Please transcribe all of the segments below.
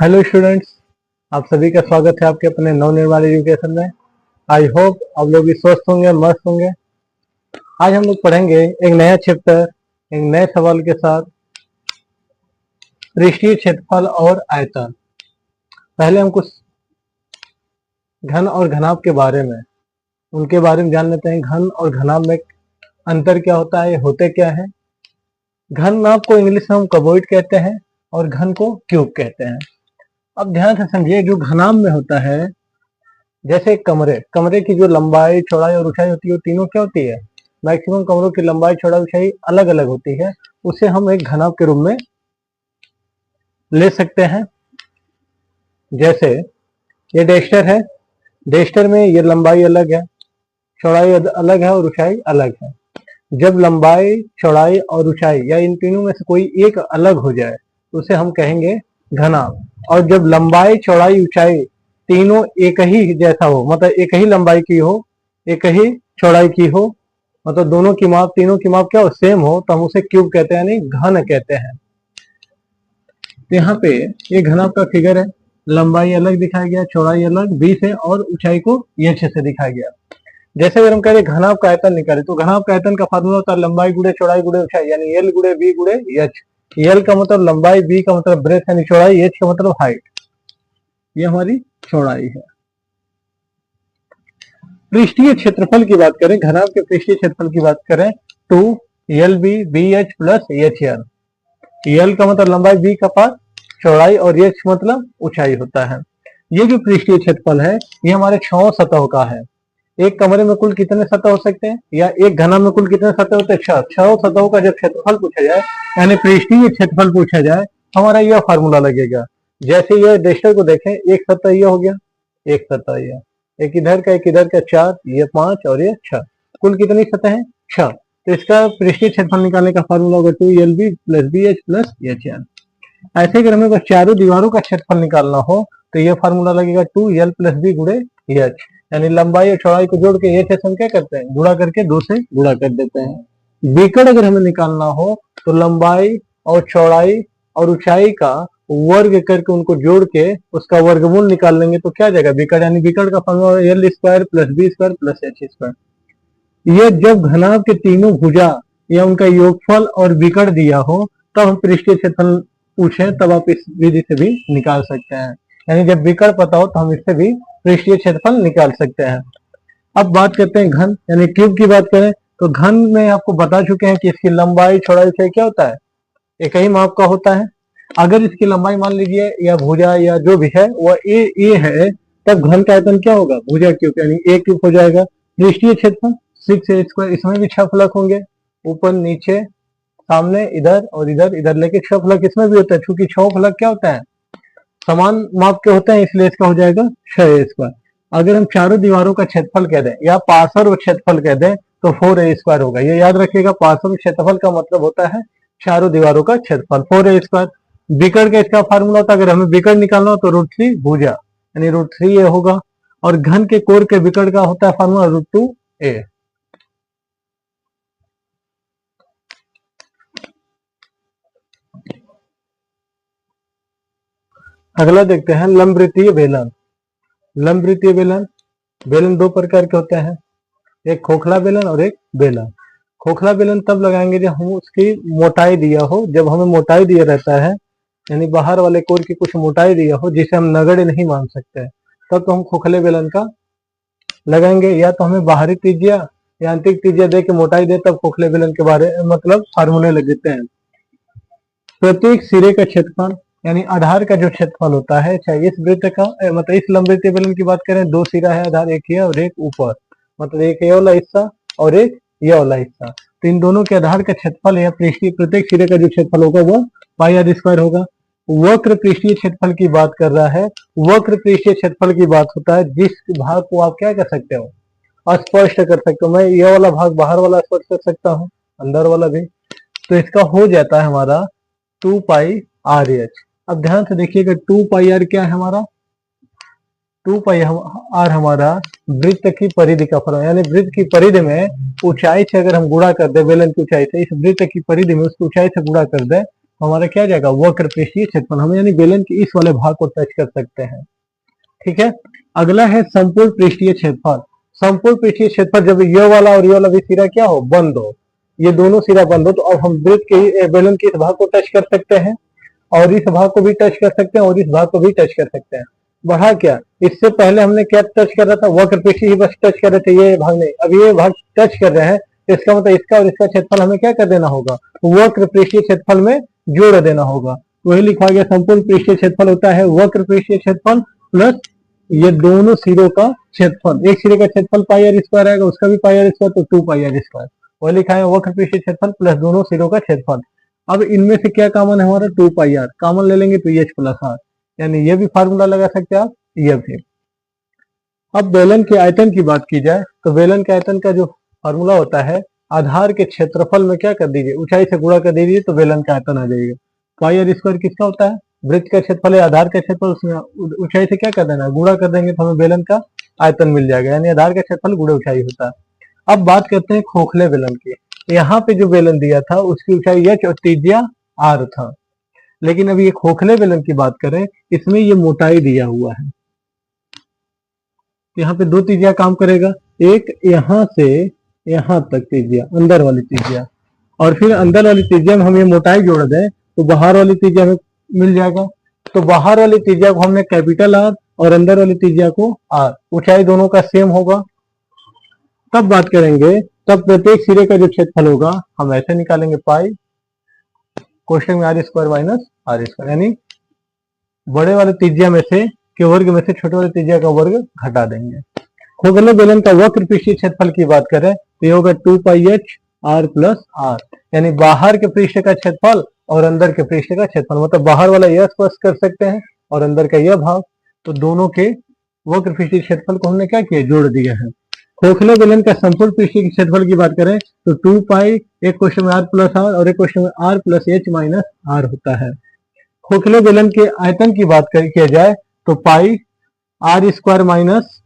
Hello students, आप सभी का स्वागत है आपके अपने नवनिर्माण एजुकेशन में। आई होप आप लोग भी स्वस्थ होंगे, मस्त होंगे। आज हम लोग पढ़ेंगे एक नया चैप्टर, एक नए सवाल के साथ, पृष्ठीय क्षेत्रफल और आयतन। पहले हम कुछ घन और घनाभ के बारे में जान लेते हैं। घन और घनाभ में अंतर क्या होता है, होते क्या है। घन नाभ को इंग्लिश में हम क्यूबॉइड कहते हैं और घन को क्यूब कहते हैं। अब ध्यान से समझिए, जो घनाभ में होता है, जैसे कमरे की जो लंबाई, चौड़ाई और ऊंचाई होती है, वो तीनों क्या होती है, मैक्सिमम कमरों की लंबाई, चौड़ाई, ऊंचाई अलग अलग होती है। उसे हम एक घनाभ के रूप में ले सकते हैं। जैसे ये डेस्टर है, डेस्टर में ये लंबाई अलग है, चौड़ाई अलग है और ऊंचाई अलग है। जब लंबाई, चौड़ाई और ऊंचाई या इन तीनों में से कोई एक अलग हो जाए तो उसे हम कहेंगे घनाभ। और जब लंबाई, चौड़ाई, ऊंचाई तीनों एक ही जैसा हो, मतलब एक ही लंबाई की हो, एक ही चौड़ाई की हो, मतलब दोनों की माप, तीनों की माप क्या हो, सेम हो, तो हम उसे क्यूब कहते हैं, यानी घन कहते हैं। तो यहाँ पे ये घनाभ का फिगर है, लंबाई अलग दिखाया गया, चौड़ाई अलग 20 है और ऊंचाई को ये 6 से दिखाया गया। जैसे अगर हम कह रहे घनाभ का आयतन निकाले, तो घनाभ का आयतन का फार्मूला होता है लंबाई गुणे चौड़ाई गुणे ऊंचाई, यानी एल गुणे बी गुणे एच। एल का मतलब लंबाई, बी का मतलब ब्रेथ यानी चौड़ाई, एच का मतलब हाइट, ये हमारी चौड़ाई है। पृष्ठीय क्षेत्रफल की बात करें, घनाभ के पृष्ठीय क्षेत्रफल की बात करें, 2 L B B H plus H L. L का मतलब लंबाई, बी का पार चौड़ाई और एच मतलब ऊंचाई होता है। ये जो पृष्ठीय क्षेत्रफल है, ये हमारे 6 सतहों का है। एक कमरे में कुल कितने सतह हो सकते हैं, या एक घनाभ में कुल कितने सतह होते हैं, 6। 6 सतहों का जब क्षेत्रफल पूछा जाए, यानी पृष्ठीय क्षेत्रफल पूछा जाए, हमारा यह फार्मूला लगेगा। जैसे ये डेस्टर को देखें, एक सतह ये हो गया, एक सतह ये, एक इधर का, एक इधर का, 4, ये 5 और ये 6, कुल कितनी सतह है, 6। तो इसका पृष्ठीय क्षेत्रफल निकालने का फार्मूला होगा 2LB plus BH plus HL। ऐसे अगर हमें बस चारों दीवारों का क्षेत्रफल निकालना हो, तो ये फार्मूला लगेगा 2L प्लस B गुणे H, यानी लंबाई और चौड़ाई को जोड़ के H हम क्या करते हैं, गुणा करके 2 से गुणा कर देते हैं। विकर्ण अगर हमें निकालना हो, तो लंबाई और चौड़ाई और ऊंचाई का वर्ग करके उनको जोड़ के उसका वर्गमूल निकाल लेंगे तो क्या जाएगा विकर्ण, यानी विकर्ण का formula L square plus B square plus H square. यह जब घनाभ के तीनों भुजा या उनका योगफल और विकर्ण दिया हो, तब हम पृष्ठीय क्षेत्रफल पूछे, तब आप इस विधि से भी निकाल सकते हैं। यानी जब विकर्ण पता हो तो हम इससे भी पृष्ठीय क्षेत्रफल निकाल सकते हैं। अब बात करते हैं घन यानी क्यूब की बात करें, तो घन में आपको बता चुके हैं कि इसकी लंबाई, चौड़ाई, ऊंचाई क्या होता है, एक ही माप का होता है। अगर इसकी लंबाई मान लीजिए या भुजा या जो भी है वह ए है, तब घन का आयतन क्या होगा, भुजा क्यूब यानी ए क्यूब हो जाएगा। पृष्ठीय क्षेत्रफल 6 स्क्वायर, इसमें भी 6 फलक होंगे, ऊपर नीचे सामने इधर और इधर, इधर लेके 6 फलक इसमें भी होता है। चूंकि 6 फलक क्या होता है, समान माप के होते हैं, इसलिए इसका हो जाएगा 6 स्क्वायर। अगर हम चारों दीवारों का क्षेत्रफल कह दें या पार्श्व क्षेत्रफल कह दें, तो 4A स्क्वायर होगा। ये याद रखिएगा, पार्श्व क्षेत्रफल का मतलब होता है चारों दीवारों का क्षेत्रफल, 4A स्क्वायर। विकर्ण का इसका फार्मूला होता है, अगर हमें विकर्ण निकालना हो तो √3 भुजा यानी √3A होगा। और घन के कोण के विकर्ण का होता है फार्मूला √2A। अगला देखते हैं लंबवृत्तीय बेलन। लंबवृत्तीय बेलन, बेलन 2 प्रकार के होते हैं, एक खोखला बेलन और एक बेलन। खोखला बेलन तब लगाएंगे जब हम उसकी मोटाई दिया हो, जब हमें मोटाई दिया रहता है, यानी बाहर वाले कोर की कुछ मोटाई दिया हो जिसे हम नगण्य नहीं मान सकते, तब तो हम खोखले बेलन का लगाएंगे। या तो हमें बाहरी त्रिज्या या आंतरिक त्रिज्या दे के मोटाई दे, तब खोखले बेलन के बारे मतलब फार्मूले लगते हैं। प्रत्येक सिरे का क्षेत्रफल यानी आधार का जो क्षेत्रफल होता है, चाहे इस वृत्त का मतलब इस लंबवृत्तीय बेलन की बात करें, 2 सिरा है आधार, एक ये और एक ऊपर, मतलब एक ये वाला हिस्सा और एक ये वाला हिस्सा। तो इन दोनों के आधार का क्षेत्रफल या पृष्ठीय प्रत्येक सिरे का जो क्षेत्रफल होगा वो πr स्क्वायर होगा। वक्र पृष्ठीय क्षेत्रफल की बात कर रहा है। वक्र पृष्ठीय क्षेत्रफल की बात होता है जिस भाग को आप क्या कर सकते हो, अस्पष्ट कर सकते हो। मैं ये वाला भाग बाहर वाला स्पष्ट कर सकता हूँ, अंदर वाला भी। तो इसका हो जाता है हमारा 2πr/h। अब ध्यान से देखिएगा, 2πr क्या है हमारा, 2πr हमारा वृत्त की परिधि का फलन, यानी वृत्त की परिधि में ऊंचाई से अगर हम गुणा कर दे, बेलन की ऊंचाई से, इस वृत्त की परिधि में उसकी ऊंचाई से गुणा कर दे, हमारा क्या आ जाएगा, वक्र पृष्ठीय क्षेत्रफल। हम यानी बेलन के इस वाले भाग को टच कर सकते हैं। ठीक है, अगला है संपूर्ण पृष्ठीय क्षेत्रफल। संपूर्ण पृष्ठीय क्षेत्रफल जब ये वाला और ये वाला भी सिरा क्या हो, बंद हो, ये दोनों सिरा बंद हो, तो अब हम वृत्त के बेलन के इस भाग को टच कर सकते हैं और इस भाग को भी टच कर सकते हैं और इस भाग को भी टच कर सकते हैं। बढ़ा क्या, इससे पहले हमने क्या टच कर रहा था, वक्र पृष्ठीय ही बस टच कर रहे थे, ये भाग नहीं। अब ये भाग टच कर रहे हैं, तो इसका मतलब इसका और इसका क्षेत्रफल हमें क्या कर देना होगा, वक्र पृष्ठीय क्षेत्रफल में जोड़ देना होगा। वही लिखा गया, संपूर्ण पृष्ठीय क्षेत्रफल होता है वक्र पृष्ठीय क्षेत्रफल प्लस ये दोनों सिरों का क्षेत्रफल। एक सिरे का क्षेत्रफल पाई आर स्क्वायर आएगा, उसका भी पाई आर स्क्वायर, तो 2 पाई आर स्क्वायर। वही लिखा है वक्र पृष्ठीय क्षेत्रफल प्लस दोनों सिरों का क्षेत्रफल। अब इनमें से क्या कॉमन है हमारा, 2 पाई आर कॉमन ले लेंगे तो एच प्लस आर, यानी ये भी फार्मूला लगा सकते हैं आप, ये भी। अब बेलन के आयतन की बात की जाए तो बेलन के आयतन का जो फार्मूला होता है, आधार के क्षेत्रफल में क्या कर दीजिए, ऊंचाई से गुणा कर दीजिए, तो बेलन का आयतन आ जाएगा। पाई आर स्क्वायर किसका होता है, वृत्त का क्षेत्रफल है, आधार का क्षेत्रफल, उसमें ऊंचाई से क्या कर देना है, गुणा कर देंगे तो हमें बेलन का आयतन मिल जाएगा, यानी आधार का क्षेत्रफल गुणे ऊंचाई होता है। अब बात करते हैं खोखले बेलन की। यहाँ पे जो बेलन दिया था उसकी ऊंचाई एच और त्रिज्या आर था, लेकिन अब ये खोखले बेलन की बात करें, इसमें ये मोटाई दिया हुआ है। यहाँ पे 2 त्रिज्या काम करेगा, एक यहाँ से यहाँ तक त्रिज्या, अंदर वाली त्रिज्या, और फिर अंदर वाली त्रिज्या में हम ये मोटाई जोड़ दें तो बाहर वाली त्रिज्या में मिल जाएगा। तो बाहर वाली त्रिज्या को हमने कैपिटल आर और अंदर वाली त्रिज्या को आर, ऊंचाई दोनों का सेम होगा। तब बात करेंगे, तब प्रत्येक सिरे का जो क्षेत्रफल होगा हम ऐसे निकालेंगे, पाई कोष्टक में R square minus R square, यानी बड़े वाले त्रिज्या में से के वर्ग में से छोटे वाले त्रिज्या का वर्ग घटा देंगे। खोखले बेलन का वक्र पृष्ठीय क्षेत्रफल की बात करें तो ये होगा 2 पाई एच आर प्लस आर, यानी बाहर के पृष्ठ का क्षेत्रफल और अंदर के पृष्ठ का क्षेत्रफल, मतलब बाहर वाला यह स्पर्श कर सकते हैं और अंदर का यह भाग, तो दोनों के वक्र पृष्ठीय क्षेत्रफल को हमने क्या किया, जोड़ दिया है। खोखले बेलन का संपूर्ण पृष्ठीय क्षेत्रफल की बात करें तो 2 पाई, एक क्वेश्चन में आर प्लस आर और एक क्वेश्चन में R plus H minus R होता है। खोखले बेलन के आयतन की बात किया जाए तो पाई आर स्क्वायर माइनस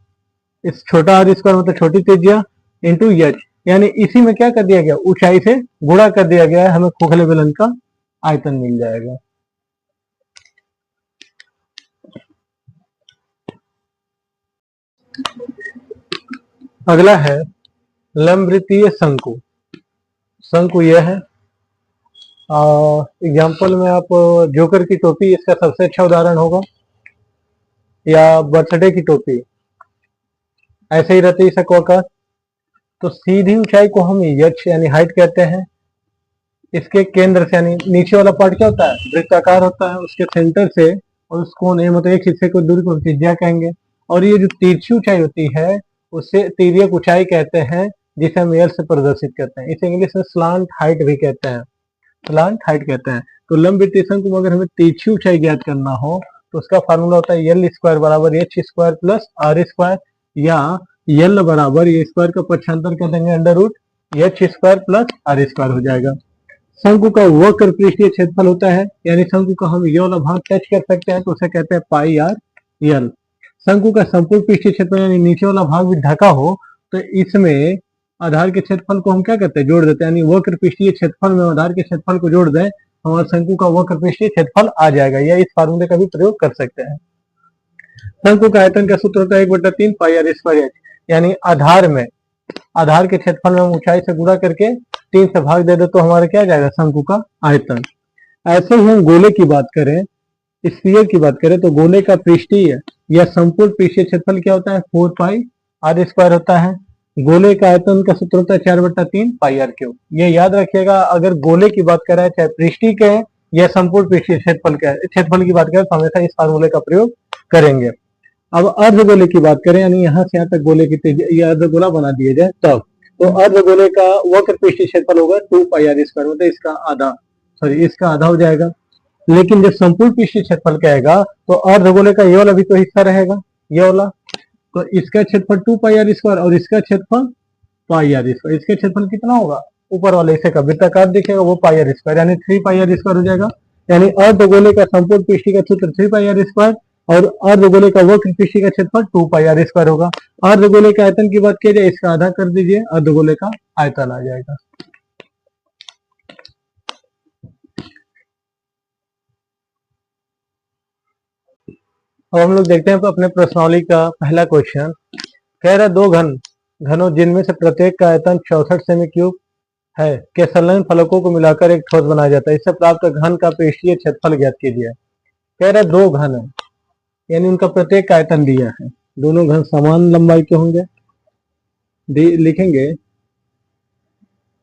इस छोटा आर स्क्वायर मतलब छोटी त्रिज्या इंटू एच, यानी इसी में क्या कर दिया गया, ऊंचाई से गुणा कर दिया गया है, हमें खोखले बेलन का आयतन मिल जाएगा। अगला है लंबवृत्तीय शंकु। शंकु यह है, एग्जाम्पल में आप जोकर की टोपी इसका सबसे अच्छा उदाहरण होगा, या बर्थडे की टोपी, ऐसे ही रहती है शंक्वाकार। तो सीधी ऊंचाई को हम यक्ष यानी हाइट कहते हैं। इसके केंद्र से यानी नीचे वाला पार्ट क्या होता है, वृत्ताकार होता है, उसके सेंटर से और उस कोने मतलब एक हिस्से को दूरी को त्रिज्या कहेंगे। और ये जो तिरछी ऊंचाई होती है उससे तिर्यक ऊंचाई कहते हैं, जिसे हम एल से प्रदर्शित करते हैं। इसे इंग्लिश में स्लांट हाइट भी कहते हैं, स्लांट हाइट कहते हैं। तो लंबवृत्तीय शंकु में अगर हमें तिरछी ऊंचाई ज्ञात करना हो तो उसका फार्मूला होता है एल स्क्वायर बराबर H square plus R square, या एल बराबर ये स्क्वायर का पक्षांतर कर देंगे under root H square plus R square हो जाएगा। शंकु का वक्र पृष्ठीय क्षेत्रफल होता है, यानी शंकु का हम ये वाला भाग टच कर सकते हैं तो उसे कहते हैं पाई आर एल। शंकु का संपूर्ण पृष्ठीय क्षेत्रफल यानी नीचे वाला भाग भी ढका हो तो इसमें आधार के क्षेत्रफल को हम क्या करते हैं, जोड़ देते हैं, यानी वक्र पृष्ठीय क्षेत्रफल में आधार के क्षेत्रफल को जोड़ दें, हमारा शंकु का वक्र पृष्ठीय क्षेत्रफल आ जाएगा, या इस फार्मूले का भी प्रयोग कर सकते हैं। शंकु का आयतन का सूत्र होता है 1/3 पाई आर स्क्वायर एच, यानी आधार में आधार के क्षेत्रफल में हम ऊंचाई से गुणा करके 3 से भाग दे दे तो हमारा क्या आ जाएगा, शंकु का आयतन। ऐसे ही हम गोले की बात करें, स्फीयर की बात करें तो गोले का पृष्ठीय या संपूर्ण पृष्ठीय क्षेत्रफल क्या होता है, 4 पाई आर स्क्वायर होता है। गोले का आयतन का सूत्र होता है 4/3 पाई आर क्यूब। ये याद रखिएगा, अगर गोले की बात करें चाहे पृष्ठीय के या संपूर्ण पृष्ठीय क्षेत्रफल की बात करें तो हमेशा इस फार्मूले का प्रयोग करेंगे। अब अर्धगोले की बात करें, यानी यहाँ से यहाँ तक गोले की त्रिज्या अर्धगोला बना दिया जाए तब, तो अर्धगोले का वक्र पृष्ठीय क्षेत्रफल होगा 2 पाई आर स्क्वायर, मतलब इसका आधा, इसका आधा हो जाएगा। लेकिन जब संपूर्ण पृष्ठीय क्षेत्रफल कहेगा तो अर्धगोले का ये वाला भी तो हिस्सा रहेगा, ये वाला, तो इसका क्षेत्रफल 2 पाई आर स्क्वायर और इसका क्षेत्रफल पाई आर स्क्वायर। इसका क्षेत्रफल कितना होगा, ऊपर वाले हिस्से का वृत्ताकार दिखेगा वो पाई आर स्क्वायर, यानी 3 पाई आर स्क्वायर हो जाएगा। यानी अर्धगोले का संपूर्ण पृष्ठीय का सूत्र 3 पाई आर स्क्वायर और अर्धगोले का वक्र पृष्ठीय का क्षेत्रफल 2 पाई आर स्क्वायर होगा। अर्धगोले के आयतन की बात की जाए, इसका आधा कर दीजिए, अर्धगोले का आयतन आ जाएगा। अब हम लोग देखते हैं अपने प्रश्नावली का पहला क्वेश्चन। कह रहा दो घनों जिनमें से प्रत्येक का आयतन 64 सेमी क्यूब है के संलग्न फलकों को मिलाकर एक ठोस बनाया जाता है। इससे प्राप्त घन का पृष्ठीय क्षेत्रफल ज्ञात कीजिए। कह रहा दो घन है, यानी उनका प्रत्येक का आयतन दिया है। दोनों घन समान लंबाई के होंगे। लिखेंगे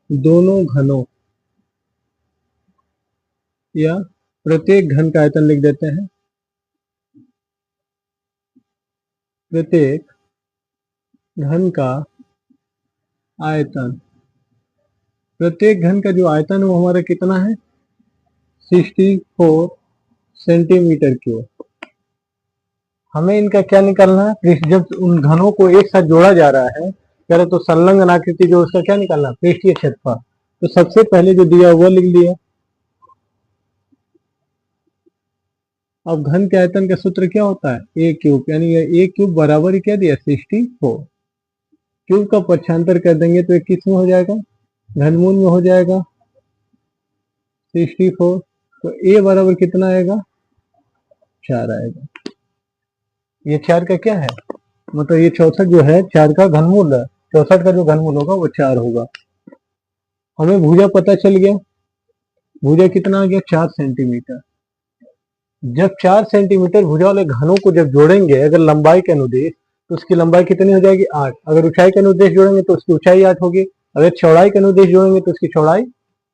दोनों घनों या प्रत्येक घन का आयतन लिख देते हैं। प्रत्येक घन का आयतन, प्रत्येक घन का जो आयतन है वो हमारा कितना है, 64 सेंटीमीटर क्यूब। हमें इनका क्या निकालना है, जब उन घनों को एक साथ जोड़ा जा रहा है पहले तो संलग्न आकृति जो उसका क्या निकालना है, पृष्ठीय क्षेत्रफल। तो सबसे पहले जो दिया वो लिख लिया। अब घन के आयतन का सूत्र क्या होता है, ए क्यूब, यानी ए क्यूब बराबर ही क्या दिया, 64। क्यूब का पक्षांतर कर देंगे तो ये किस में हो जाएगा, घनमूल में हो जाएगा 64। तो ए बराबर कितना आएगा, 4 आएगा। ये 4 का क्या है, मतलब ये 64 जो है 4 का घनमूल है। 64 का जो घनमूल होगा वो 4 होगा। हमें भुजा पता चल गया, भुजा कितना आ गया, 4 सेंटीमीटर। जब 4 सेंटीमीटर भुजा वाले घनों को जब जोड़ेंगे अगर लंबाई के अनुदेश, तो उसकी लंबाई कितनी हो जाएगी, 8। अगर ऊंचाई के अनुदेश जोड़ेंगे तो उसकी ऊंचाई 8 होगी। अगर चौड़ाई के अनुदेश जोड़ेंगे तो उसकी चौड़ाई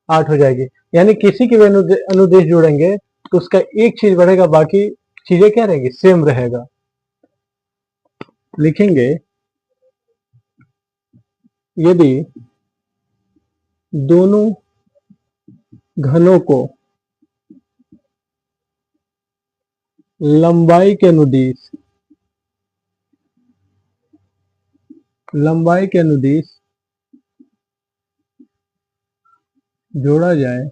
8 हो जाएगी। यानी किसी के भी अनुदेश जोड़ेंगे तो उसका एक चीज बढ़ेगा, बाकी चीजें क्या रहेंगी, सेम रहेगा। लिखेंगे यदि दोनों घनों को लंबाई के अनुदिश जोड़ा जाए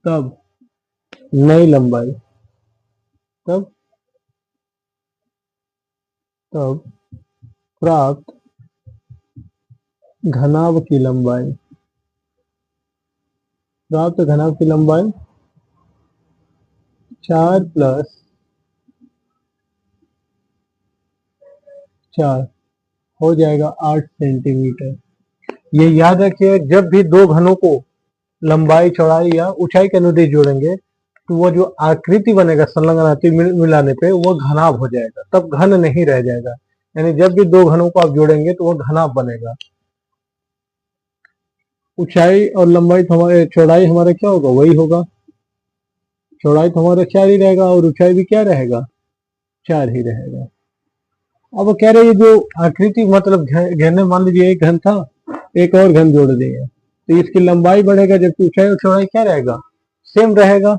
तब नई लंबाई, तब प्राप्त घनाभ की लंबाई, 4 + 4 हो जाएगा 8 सेंटीमीटर। ये याद रखिए, जब भी दो घनों को लंबाई चौड़ाई या ऊंचाई के अनुदिश जोड़ेंगे तो वो जो आकृति बनेगा संलग्न आकृति मिलाने पे वो घनाभ हो जाएगा, तब घन नहीं रह जाएगा। यानी जब भी दो घनों को आप जोड़ेंगे तो वो घनाभ बनेगा। ऊंचाई और लंबाई तो हमारे, चौड़ाई हमारा क्या होगा, वही होगा। चौड़ाई तो हमारा 4 ही रहेगा और ऊंचाई भी क्या रहेगा, 4 ही रहेगा। अब कह रहे हैं जो आकृति मतलब घेरने, मान लीजिए एक घन था, एक और घन जोड़ दिए तो इसकी लंबाई बढ़ेगा, जबकि ऊंचाई और चौड़ाई क्या रहेगा, सेम रहेगा।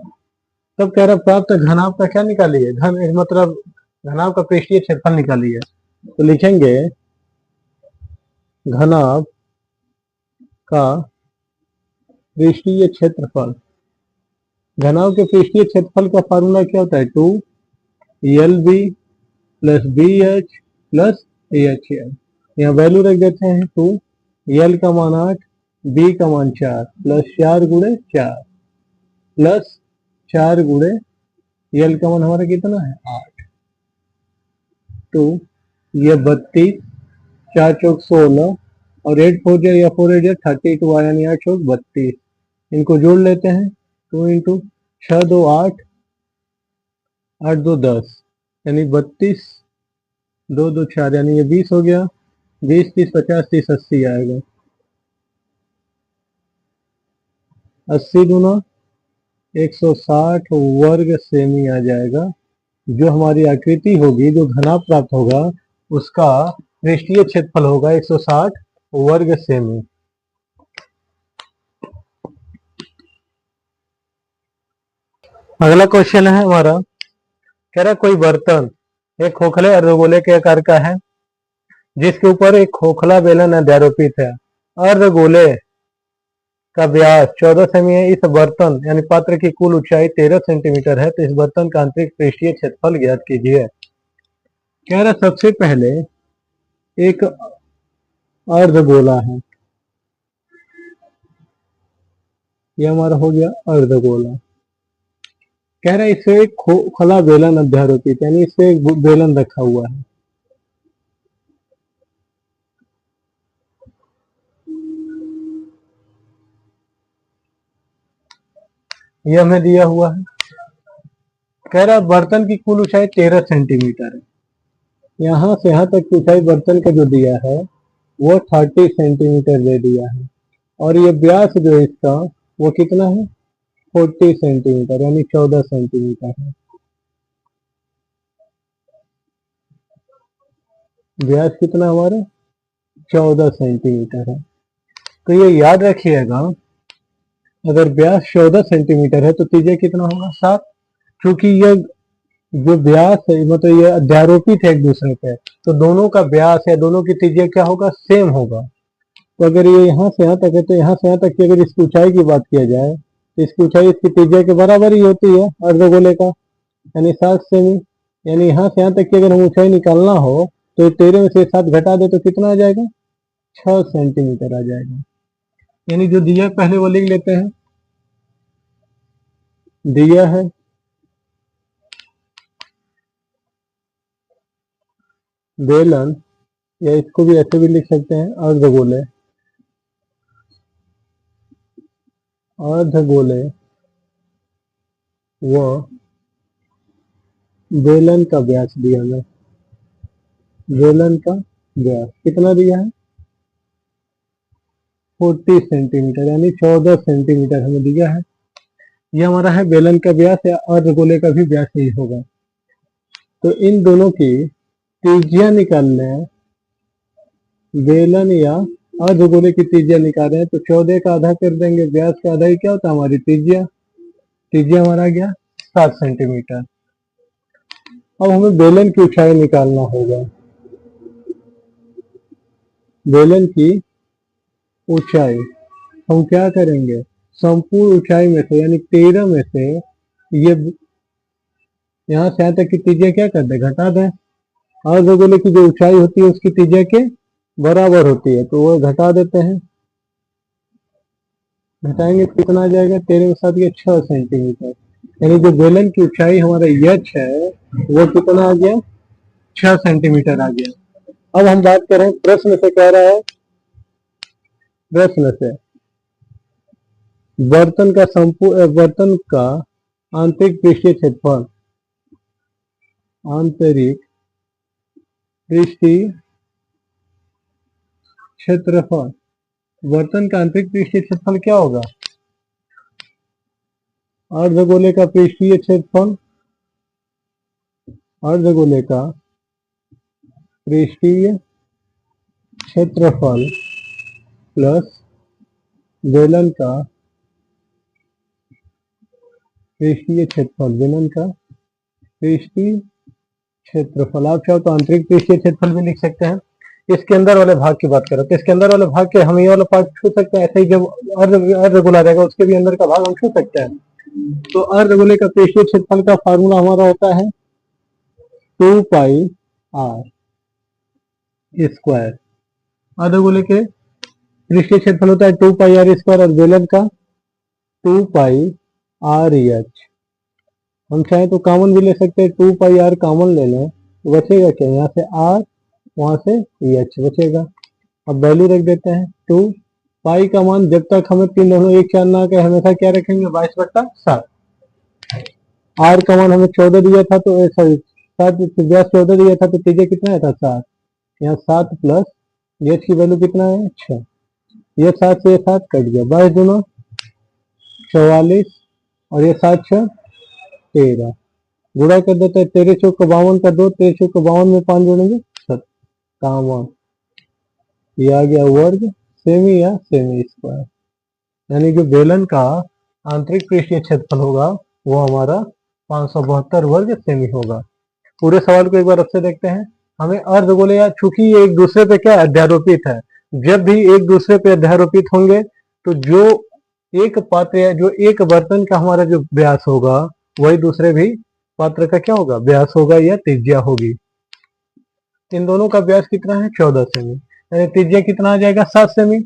तब कह रहा प्राप्त घनाभ का क्या निकालिए, घन मतलब घनाभ का पृष्ठीय क्षेत्रफल निकालिए। तो लिखेंगे घनाभ का पृष्ठीय क्षेत्रफल। घनाभ के पृष्ठीय क्षेत्रफल का फार्मूला क्या होता है, 2LB + BH + AHL। यहाँ वैल्यू रख देते हैं 2, L का मान 8, B का मान 4 + 4 × 4 + 4 × L का मान हमारा कितना है, 8। तो ये 32, 4 चौक 16 और 8 4 या 4 8 32 आया, यानी 8 चौक 32। इनको जोड़ लेते हैं, 2 × 6 2 8, 8 2 10, यानी 32 2 2 4, यानी ये 20 हो गया। 20 30 50 30 80 आएगा। 80 दूना 160 वर्ग सेमी आ जाएगा। जो हमारी आकृति होगी, जो घनाभ प्राप्त होगा, उसका पृष्ठीय क्षेत्रफल होगा 160 वर्ग सेमी। अगला क्वेश्चन है हमारा, कह रहा कोई बर्तन एक खोखले अर्धगोले के आकार का है जिसके ऊपर एक खोखला बेलन अध्यारोपित है। अर्धगोले का व्यास 14 सेमी है। इस बर्तन यानी पात्र की कुल ऊंचाई 13 सेंटीमीटर है। तो इस बर्तन का आंतरिक पृष्ठीय क्षेत्रफल ज्ञात कीजिए। कह रहा सबसे पहले एक अर्धगोला है, ये हमारा हो गया अर्धगोला। कह रहा है इससे एक खुला बेलन अध्यारोपित, यानी इससे एक बेलन रखा हुआ है। ये हमें दिया हुआ है। कह रहा है बर्तन की कुल ऊंचाई 13 सेंटीमीटर है। यहां से यहां तक की ऊंचाई बर्तन का जो दिया है वो 30 सेंटीमीटर दे दिया है, और ये व्यास जो है इसका वो कितना है 40 सेंटीमीटर, यानी 14 सेंटीमीटर है। व्यास कितना हमारा 14 सेंटीमीटर है। तो ये याद रखिएगा, अगर व्यास 14 सेंटीमीटर है तो त्रिज्या कितना होगा 7, क्योंकि ये जो व्यास है मतलब ये अध्यारोपित है एक दूसरे पे, तो दोनों का व्यास या दोनों की त्रिज्या क्या होगा सेम होगा। तो अगर ये यहाँ से यहाँ तक है तो यहाँ से यहाँ तक की अगर इसकी ऊंचाई की बात किया जाए तो इसकी ऊंचाई इसकी त्रिज्या के बराबर ही होती है अर्धगोले का, यानी 7 सेमी। यानी यहाँ से यहाँ तक की अगर हम ऊंचाई निकालना हो तो 13 में से 7 घटा दे तो कितना आ जाएगा 6 सेंटीमीटर आ जाएगा। यानी जो दिया पहले वो लिख लेते हैं। दिया है बेलन, या इसको भी ऐसे भी लिख सकते हैं अर्धगोले, अर्धगोले व बेलन का व्यास दिया है। बेलन का व्यास कितना दिया है 40 सेंटीमीटर, यानी 14 सेंटीमीटर हमें दिया है। ये हमारा है बेलन का व्यास, या अर्धगोले का भी व्यास यही होगा। तो इन दोनों की त्रिज्या निकालने, बेलन या अर्धगोले की त्रिज्या निकाल रहे हैं तो 14 का आधा कर देंगे, व्यास का आधा ही क्या होता है हमारी त्रिज्या। त्रिज्या हमारा आ गया 7 सेंटीमीटर। अब हमें बेलन की ऊंचाई निकालना होगा। बेलन की ऊंचाई हम क्या करेंगे, संपूर्ण ऊंचाई में से यानी 13 में से ये यहाँ से यहाँ तक की त्रिज्या क्या कर दे घटा दें। अर्धगोले की जो ऊंचाई होती है उसकी त्रिज्या के बराबर होती है, तो वो घटा देते हैं। घटाएंगे तो कितना आ जाएगा 13 में 7 ये 6 सेंटीमीटर, यानी जो बेलन की ऊंचाई हमारा यच है वो कितना आ गया 6 सेंटीमीटर आ गया। अब हम बात करें प्रश्न से, कह रहा है प्रश्न से बर्तन का आंतरिक पृष्ठीय क्षेत्रफल, आंतरिक पृष्ठीय क्षेत्रफल, बर्तन का आंतरिक पृष्ठीय क्षेत्रफल क्या होगा अर्धगोले का पृष्ठीय क्षेत्रफल, अर्धगोले का पृष्ठीय क्षेत्रफल प्लस बेलन का पृष्ठीय क्षेत्रफल, बेलन का पृष्ठीय क्षेत्रफल। आप चाहो तो आंतरिक पृष्ठीय क्षेत्रफल भी लिख सकते हैं। इसके अंदर वाले भाग की बात करें तो इसके अंदर वाले भाग के हम ये वाला पार्ट छू सकते हैं, ऐसे ही जब अर्धगोला रहेगा उसके भी अंदर का भाग हम छू सकते हैं। तो अर्धगोले का पृष्ठीय क्षेत्रफल का फार्मूला हमारा होता है 2 पाई आर स्क्वायर। अर्धगोले के पृष्ठीय क्षेत्रफल होता है 2 पाई आर स्क्वायर और बेलन का 2 पाई आर एच। हम चाहे तो कॉमन भी ले सकते हैं, 2 पाई आर कॉमन ले लें तो बचेगा क्या, यहाँ से आर वहां से एच बचेगा। अब वैल्यू रख देते हैं 2 पाई का मान, जब तक हमें 3 दोनों एक 4 ना के हमेशा क्या रखेंगे 22/7। आर का मान हमें 14 दिया था तो सॉरी 7 व्यास 14 दिया था तो त्रिज्या कितना है था 7, यहाँ 7 प्लस एच की वैल्यू कितना है 6, ये 7 से 7 कट गया, 22 दूना 44 और ये 7 6 13, गुणा कर देते हैं 13 चौक 52 का 2, 13 चौक 52 में 5 जोड़ेंगे 57, ये आ गया वर्ग सेमी या सेमी स्क्वायर। यानी जो बेलन का आंतरिक पृष्ठीय क्षेत्रफल होगा वो हमारा 572 वर्ग सेमी होगा। पूरे सवाल को एक बार अच्छे देखते हैं। हमें अर्धगोले या चूंकि ये एक दूसरे पे क्या अध्यारोपित है, जब भी एक दूसरे पे अध्यारोपित होंगे तो जो एक पात्र या जो एक बर्तन का हमारा जो व्यास होगा वही दूसरे भी पात्र का क्या होगा व्यास होगा या त्रिज्या होगी। इन दोनों का व्यास कितना है 14 सेमी, यानी त्रिज्या कितना आ जाएगा 7 सेमी।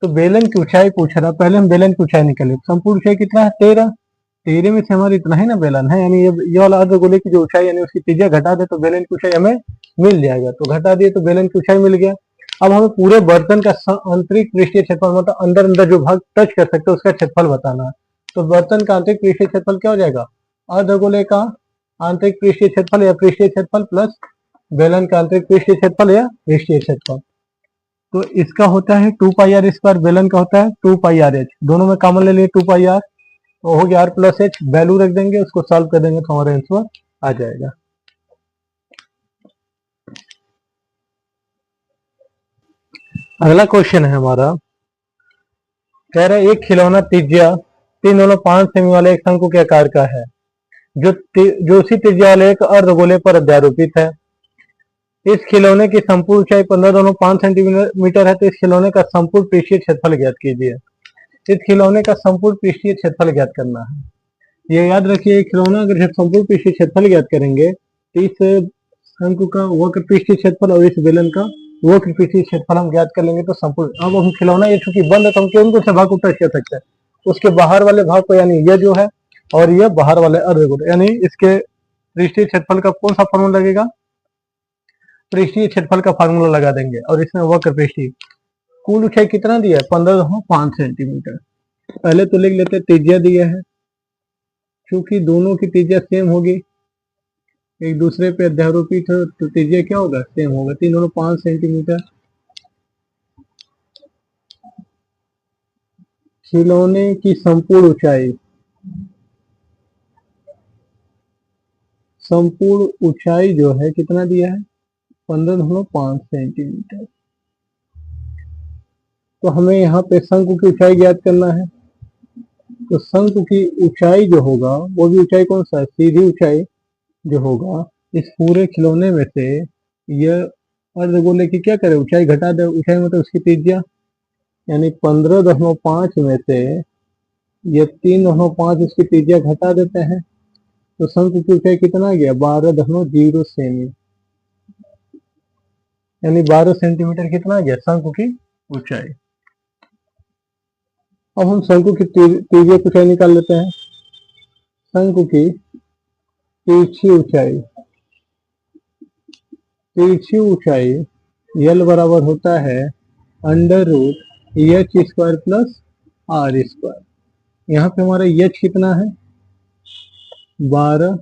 तो बेलन की ऊंचाई पूछ रहा, पहले हम बेलन की ऊंचाई निकाले, संपूर्ण ऊंचाई कितना है 13, तेरे में से हमारा इतना ही ना बेलन है, यानी ये वाला अर्धगोले की जो ऊंचाई यानी उसकी त्रिज्या घटा दे तो बेलन की ऊंचाई हमें मिल जाएगा। तो घटा दिए तो बेलन की ऊंचाई मिल गया। अब हमें पूरे बर्तन का आंतरिक पृष्ठीय क्षेत्रफल मतलब अंदर अंदर जो भाग टच कर सकते हैं उसका क्षेत्रफल बताना है। तो बर्तन का आंतरिक पृष्ठीय क्षेत्रफल क्या हो जाएगा, अर्धगोले का आंतरिक पृष्ठीय क्षेत्रफल या पृष्ठीय क्षेत्रफल प्लस बेलन का आंतरिक पृष्ठीय क्षेत्रफल या पृष्ठीय क्षेत्रफल। तो इसका होता है 2πr², बेलन का होता है 2πrh, दोनों में कॉमन ले लिए 2πr, तो हो गया r प्लस एच, वैल्यू रख देंगे, उसको सॉल्व कर देंगे तो हमारा आंसर आ जाएगा। अगला क्वेश्चन है हमारा, कह रहा है एक खिलौना त्रिज्या 3.5 सेमी वाले एक शंकु के आकार का है जो उसी त्रिज्या वाले एक अर्धगोले पर अध्यारोपित है। इस खिलौने की संपूर्ण ऊंचाई 15.5 सेंटीमीटर है। तो इस खिलौने का संपूर्ण पृष्ठीय क्षेत्रफल ज्ञात कीजिए। इस खिलौने का संपूर्ण पृष्ठीय क्षेत्रफल ज्ञात करना है। ये याद रखिए, खिलौना अगर जब संपूर्ण पृष्ठीय क्षेत्रफल ज्ञात करेंगे तो इस शंकु का वक्र पृष्ठीय क्षेत्रफल और इस बेलन का वक्र पृष्ठीय क्षेत्रफल हम ज्ञात कर लेंगे तो संपूर्ण। अब हम खिलौना ये चूंकि बंद है तो हम केवल से भाग को टच कर सकते हैं, उसके बाहर वाले भाग को, यानी ये जो है और ये बाहर वाले अर्धगोले, यानी इसके पृष्ठीय क्षेत्रफल का कौन सा फॉर्मूला लगेगा, पृष्ठीय क्षेत्रफल का फार्मूला लगा देंगे। और इसमें वक्र पृष्ठीय कुल ऊंचाई कितना दिया है, 15.5 सेंटीमीटर। पहले तो लिख लेते त्रिज्या दिया है, क्योंकि दोनों की त्रिज्या सेम होगी, एक दूसरे पे अध्यारोपित है तो त्रिज्या क्या होगा, सेम होगा, 3.5 सेंटीमीटर। खिलौने की संपूर्ण ऊंचाई, संपूर्ण ऊंचाई जो है कितना दिया है, 15.5 सेंटीमीटर। तो हमें यहाँ पे शंकु की ऊंचाई ज्ञात करना है। तो शंकु की ऊंचाई जो होगा वो भी ऊंचाई कौन सा है, सीधी ऊंचाई जो होगा इस पूरे खिलौने में से यह अर्धगोले की क्या करे, ऊंचाई घटा दे। ऊंचाई मतलब उसकी त्रिज्या, यानी 15.5 में से ये 3.5 इसकी त्रिज्या घटा देते हैं तो शंकु की ऊंचाई कितना आ गया, 12.0 सेमी, यानी 12 सेंटीमीटर कितना आ गया शंकु की ऊंचाई। अब हम शंकु की त्रिज्या की ऊंचाई निकाल लेते हैं। शंकु की तिरछी ऊंचाई, तिरछी ऊंचाई यल बराबर होता है √h² प्लस r²। यहाँ पे हमारा h कितना है 12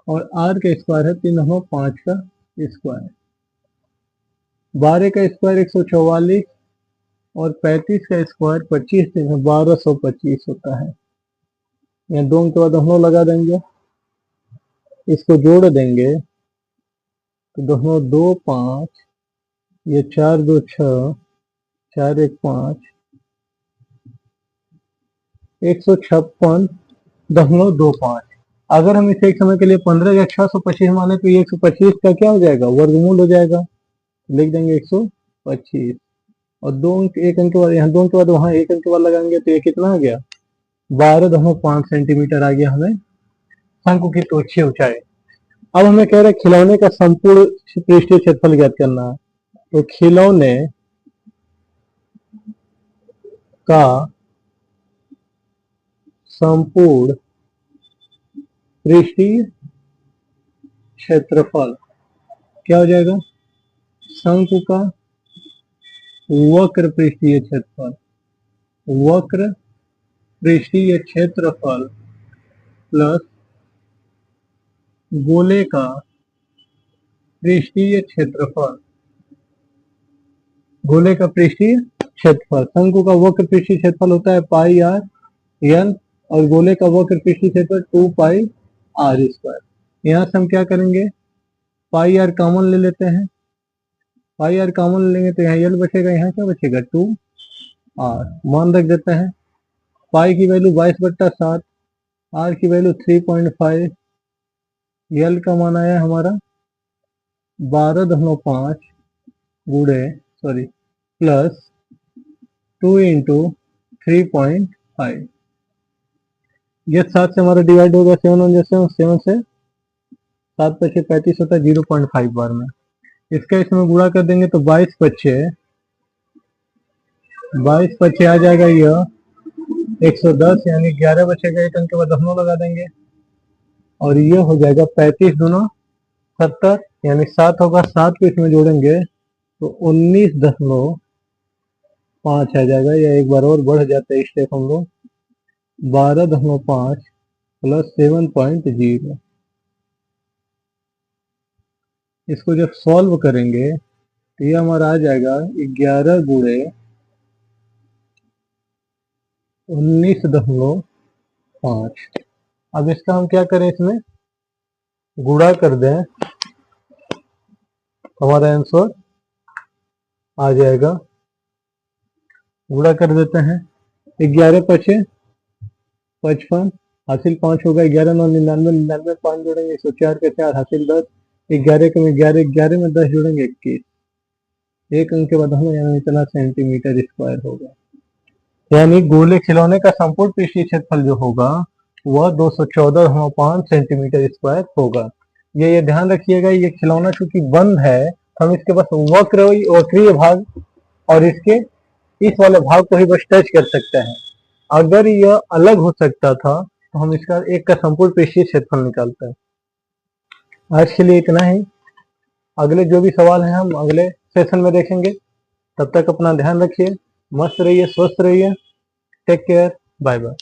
और r का स्क्वायर है 3.5 का स्क्वायर। 12 का स्क्वायर 144 और 35 का स्क्वायर 25 दिन है 1225 होता है। यहाँ 2 के बाद हम लोग लगा देंगे, इसको जोड़ देंगे तो दोनों 2 5, ये 4 2 6, 4 1 5, 156.25। अगर हम इसे एक समय के लिए 15 या 625 माने तो ये 125 का क्या हो जाएगा, वर्गमूल हो जाएगा, लिख देंगे 125। और 2 अंक 1 अंक के बाद यहाँ 2 अंक के बाद वहां 1 अंक के बाद लगाएंगे तो ये कितना आ गया 12.5 सेंटीमीटर आ गया हमें शंकु की तिरछी ऊंचाई। अब हमें कह रहे हैं खिलौने का संपूर्ण पृष्ठीय क्षेत्रफल ज्ञात करना है। तो खिलौने का संपूर्ण पृष्ठीय क्षेत्रफल क्या हो जाएगा, शंकु का वक्र पृष्ठीय क्षेत्रफल, वक्र पृष्ठीय क्षेत्रफल प्लस गोले का पृष्ठीय क्षेत्रफल, गोले का पृष्ठीय क्षेत्रफल। शंकु का वक्र पृष्ठीय क्षेत्रफल होता है πr/n और गोले का वक्र पृष्ठीय क्षेत्रफल 2πr²। यहाँ से हम क्या करेंगे, πr कॉमन ले लेते हैं, πr कॉमन लेंगे तो यहाँ यल बचेगा, यहाँ क्या बचेगा 2r, मान रख देते हैं। पाई की वैल्यू 22/7, r की वैल्यू 3.5, यल का मान आया हमारा 12.5 प्लस 2 × 3.5। ये 7 से हमारा डिवाइड होगा, 7 1 7 7 से 7 5 35 होता है 0.5 बार में। इसका इसमें गुणा कर देंगे तो 22 5 आ जाएगा यह 110 यानी 11 बचेगा, एक अंक के बाद दशमलव लगा देंगे और ये हो जाएगा 35 दूना 70 यानी 7 होगा, 7 को इसमें जोड़ेंगे तो 19.5 आ जाएगा, या एक बार और बढ़ जाता है स्टेप हम लोग 12.5 प्लस 7.0। इसको जब सॉल्व करेंगे तो ये हमारा आ जाएगा 11 गुणे 19.5। अब इसका हम क्या करें, इसमें गुणा कर दें, हमारा आंसर आ जाएगा। गुणा कर देते हैं, 11 पचे 55 हासिल 5 होगा, 11 9 99 99 5 जोड़ेंगे 104 के 4 हासिल 10, 11 के में 11 11 में 10 जोड़ेंगे 21, एक अंक के बाद हम यानी इतना सेंटीमीटर स्क्वायर होगा। यानी गोले खिलौने का संपूर्ण पृष्ठीय क्षेत्रफल जो होगा वह 214.5 सेंटीमीटर स्क्वायर होगा। ये ध्यान रखिएगा, ये खिलौना चूंकि बंद है हम इसके बस वक्रीय भाग और इसके इस वाले भाग को ही बस टच कर सकते हैं। अगर यह अलग हो सकता था तो हम इसका एक का संपूर्ण पृष्ठीय क्षेत्रफल निकालते हैं। आज के लिए इतना ही, अगले जो भी सवाल हैं हम अगले सेशन में देखेंगे। तब तक अपना ध्यान रखिए, मस्त रहिए, स्वस्थ रहिए, टेक केयर, बाय बाय।